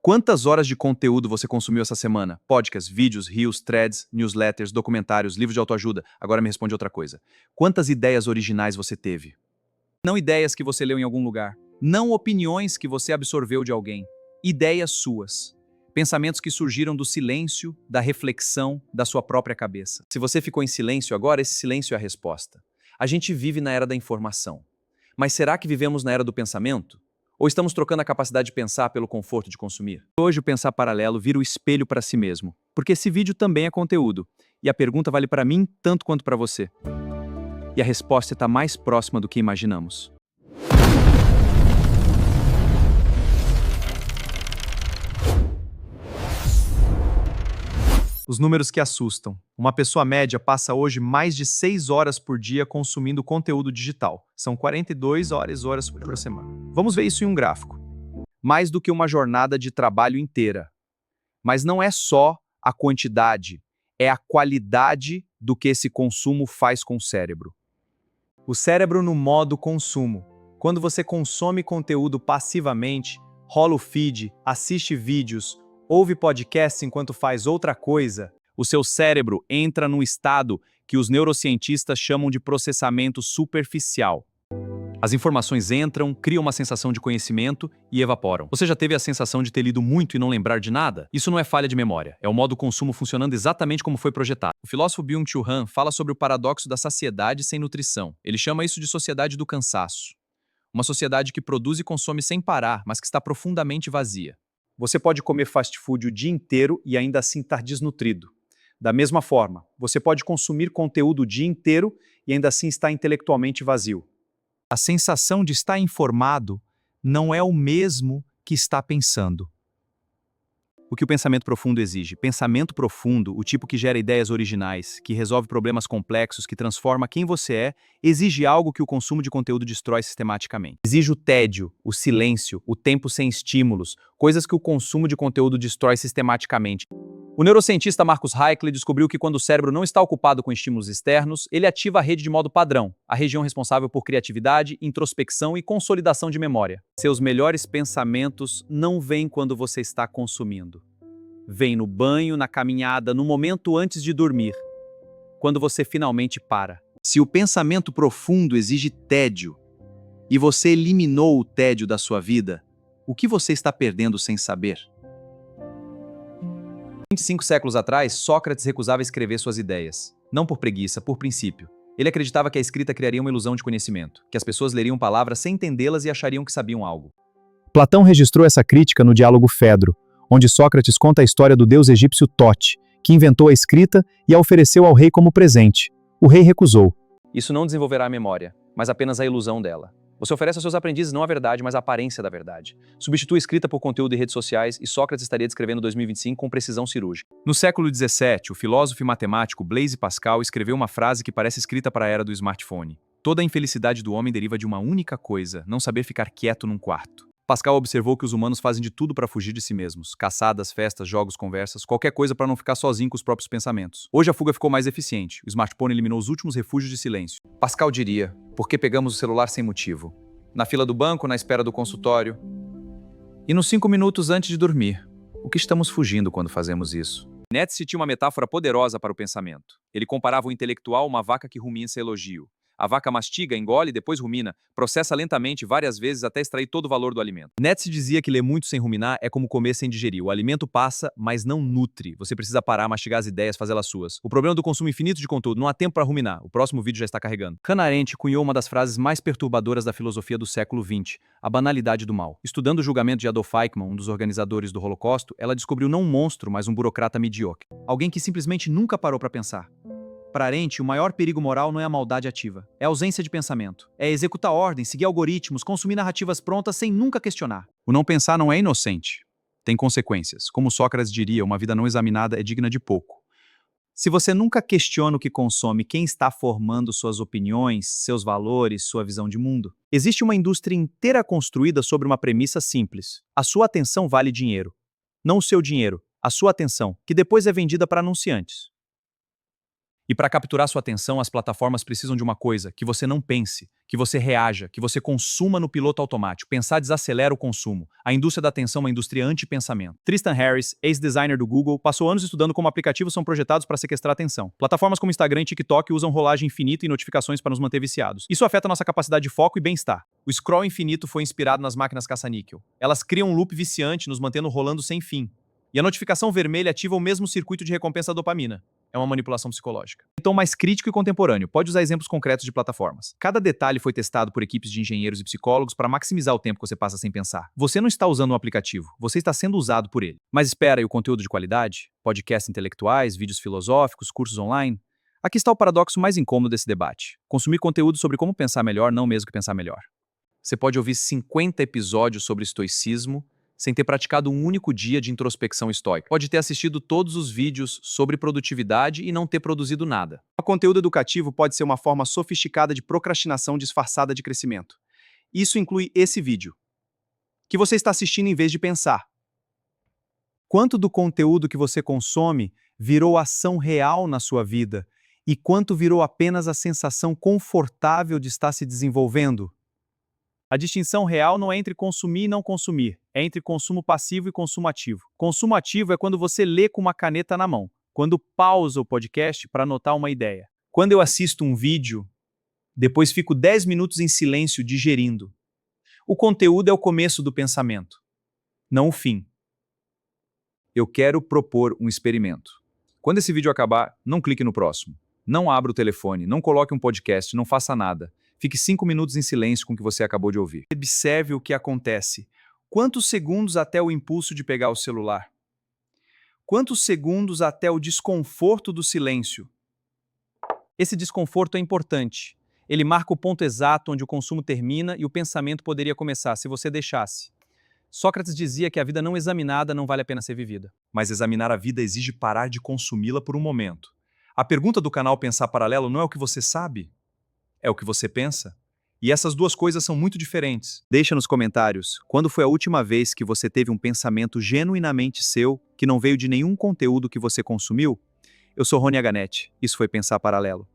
Quantas horas de conteúdo você consumiu essa semana? Podcasts, vídeos, reels, threads, newsletters, documentários, livros de autoajuda. Agora me responde outra coisa. Quantas ideias originais você teve? Não ideias que você leu em algum lugar. Não opiniões que você absorveu de alguém. Ideias suas. Pensamentos que surgiram do silêncio, da reflexão, da sua própria cabeça. Se você ficou em silêncio agora, esse silêncio é a resposta. A gente vive na era da informação. Mas será que vivemos na era do pensamento? Ou estamos trocando a capacidade de pensar pelo conforto de consumir? Hoje o pensar paralelo vira o espelho para si mesmo, porque esse vídeo também é conteúdo, e a pergunta vale para mim tanto quanto para você. E a resposta está mais próxima do que imaginamos. Os números que assustam. Uma pessoa média passa hoje mais de 6 horas por dia consumindo conteúdo digital. São 42 horas por semana. Vamos ver isso em um gráfico. Mais do que uma jornada de trabalho inteira. Mas não é só a quantidade, é a qualidade do que esse consumo faz com o cérebro. O cérebro no modo consumo. Quando você consome conteúdo passivamente, rola o feed, assiste vídeos, ouve podcasts enquanto faz outra coisa, o seu cérebro entra num estado que os neurocientistas chamam de processamento superficial. As informações entram, criam uma sensação de conhecimento e evaporam. Você já teve a sensação de ter lido muito e não lembrar de nada? Isso não é falha de memória, é o modo consumo funcionando exatamente como foi projetado. O filósofo Byung-Chul Han fala sobre o paradoxo da saciedade sem nutrição. Ele chama isso de sociedade do cansaço. Uma sociedade que produz e consome sem parar, mas que está profundamente vazia. Você pode comer fast food o dia inteiro e ainda assim estar desnutrido. Da mesma forma, você pode consumir conteúdo o dia inteiro e ainda assim estar intelectualmente vazio. A sensação de estar informado não é o mesmo que estar pensando. O que o pensamento profundo exige? Pensamento profundo, o tipo que gera ideias originais, que resolve problemas complexos, que transforma quem você é, exige algo que o consumo de conteúdo destrói sistematicamente. Exige o tédio, o silêncio, o tempo sem estímulos, coisas que o consumo de conteúdo destrói sistematicamente. O neurocientista Marcus Haickel descobriu que quando o cérebro não está ocupado com estímulos externos, ele ativa a rede de modo padrão, a região responsável por criatividade, introspecção e consolidação de memória. Seus melhores pensamentos não vêm quando você está consumindo. Vêm no banho, na caminhada, no momento antes de dormir, quando você finalmente para. Se o pensamento profundo exige tédio, e você eliminou o tédio da sua vida, o que você está perdendo sem saber? 25 séculos atrás, Sócrates recusava escrever suas ideias. Não por preguiça, por princípio. Ele acreditava que a escrita criaria uma ilusão de conhecimento, que as pessoas leriam palavras sem entendê-las e achariam que sabiam algo. Platão registrou essa crítica no diálogo Fedro, onde Sócrates conta a história do deus egípcio Tote, que inventou a escrita e a ofereceu ao rei como presente. O rei recusou. Isso não desenvolverá a memória, mas apenas a ilusão dela. Você oferece aos seus aprendizes não a verdade, mas a aparência da verdade. Substitua a escrita por conteúdo em redes sociais e Sócrates estaria descrevendo 2025 com precisão cirúrgica. No século XVII, o filósofo e matemático Blaise Pascal escreveu uma frase que parece escrita para a era do smartphone. Toda a infelicidade do homem deriva de uma única coisa, não saber ficar quieto num quarto. Pascal observou que os humanos fazem de tudo para fugir de si mesmos. Caçadas, festas, jogos, conversas, qualquer coisa para não ficar sozinho com os próprios pensamentos. Hoje a fuga ficou mais eficiente. O smartphone eliminou os últimos refúgios de silêncio. Pascal diria, por que pegamos o celular sem motivo? Na fila do banco, na espera do consultório. E nos 5 minutos antes de dormir. O que estamos fugindo quando fazemos isso? Nietzsche tinha uma metáfora poderosa para o pensamento. Ele comparava o intelectual a uma vaca que rumina seu elogio. A vaca mastiga, engole e depois rumina, processa lentamente várias vezes até extrair todo o valor do alimento. Nietzsche dizia que ler muito sem ruminar é como comer sem digerir. O alimento passa, mas não nutre. Você precisa parar, mastigar as ideias, fazê-las suas. O problema do consumo infinito de conteúdo, não há tempo para ruminar. O próximo vídeo já está carregando. Hannah Arendt cunhou uma das frases mais perturbadoras da filosofia do século XX, a banalidade do mal. Estudando o julgamento de Adolf Eichmann, um dos organizadores do Holocausto, ela descobriu não um monstro, mas um burocrata medíocre. Alguém que simplesmente nunca parou para pensar. Para Arendt, o maior perigo moral não é a maldade ativa, é a ausência de pensamento. É executar ordens, seguir algoritmos, consumir narrativas prontas sem nunca questionar. O não pensar não é inocente. Tem consequências. Como Sócrates diria, uma vida não examinada é digna de pouco. Se você nunca questiona o que consome, quem está formando suas opiniões, seus valores, sua visão de mundo? Existe uma indústria inteira construída sobre uma premissa simples. A sua atenção vale dinheiro. Não o seu dinheiro, a sua atenção, que depois é vendida para anunciantes. E para capturar sua atenção, as plataformas precisam de uma coisa: que você não pense, que você reaja, que você consuma no piloto automático. Pensar desacelera o consumo. A indústria da atenção é uma indústria anti-pensamento. Tristan Harris, ex-designer do Google, passou anos estudando como aplicativos são projetados para sequestrar a atenção. Plataformas como Instagram e TikTok usam rolagem infinita e notificações para nos manter viciados. Isso afeta nossa capacidade de foco e bem-estar. O scroll infinito foi inspirado nas máquinas caça-níquel. Elas criam um loop viciante, nos mantendo rolando sem fim. E a notificação vermelha ativa o mesmo circuito de recompensa da dopamina. É uma manipulação psicológica. Então, mais crítico e contemporâneo, pode usar exemplos concretos de plataformas. Cada detalhe foi testado por equipes de engenheiros e psicólogos para maximizar o tempo que você passa sem pensar. Você não está usando um aplicativo, você está sendo usado por ele. Mas espera, e o conteúdo de qualidade? Podcasts intelectuais, vídeos filosóficos, cursos online? Aqui está o paradoxo mais incômodo desse debate. Consumir conteúdo sobre como pensar melhor, não mesmo que pensar melhor. Você pode ouvir 50 episódios sobre estoicismo sem ter praticado um único dia de introspecção estoica. Pode ter assistido todos os vídeos sobre produtividade e não ter produzido nada. O conteúdo educativo pode ser uma forma sofisticada de procrastinação disfarçada de crescimento. Isso inclui esse vídeo, que você está assistindo em vez de pensar. Quanto do conteúdo que você consome virou ação real na sua vida e quanto virou apenas a sensação confortável de estar se desenvolvendo? A distinção real não é entre consumir e não consumir, é entre consumo passivo e consumo ativo. Consumo ativo é quando você lê com uma caneta na mão, quando pausa o podcast para anotar uma ideia. Quando eu assisto um vídeo, depois fico 10 minutos em silêncio digerindo. O conteúdo é o começo do pensamento, não o fim. Eu quero propor um experimento. Quando esse vídeo acabar, não clique no próximo. Não abra o telefone, não coloque um podcast, não faça nada. Fique 5 minutos em silêncio com o que você acabou de ouvir. Observe o que acontece. Quantos segundos até o impulso de pegar o celular? Quantos segundos até o desconforto do silêncio? Esse desconforto é importante. Ele marca o ponto exato onde o consumo termina e o pensamento poderia começar, se você deixasse. Sócrates dizia que a vida não examinada não vale a pena ser vivida. Mas examinar a vida exige parar de consumi-la por um momento. A pergunta do canal Pensar Paralelo não é o que você sabe, é o que você pensa. E essas duas coisas são muito diferentes. Deixa nos comentários quando foi a última vez que você teve um pensamento genuinamente seu, que não veio de nenhum conteúdo que você consumiu. Eu sou Rony Aganetti, isso foi Pensar Paralelo.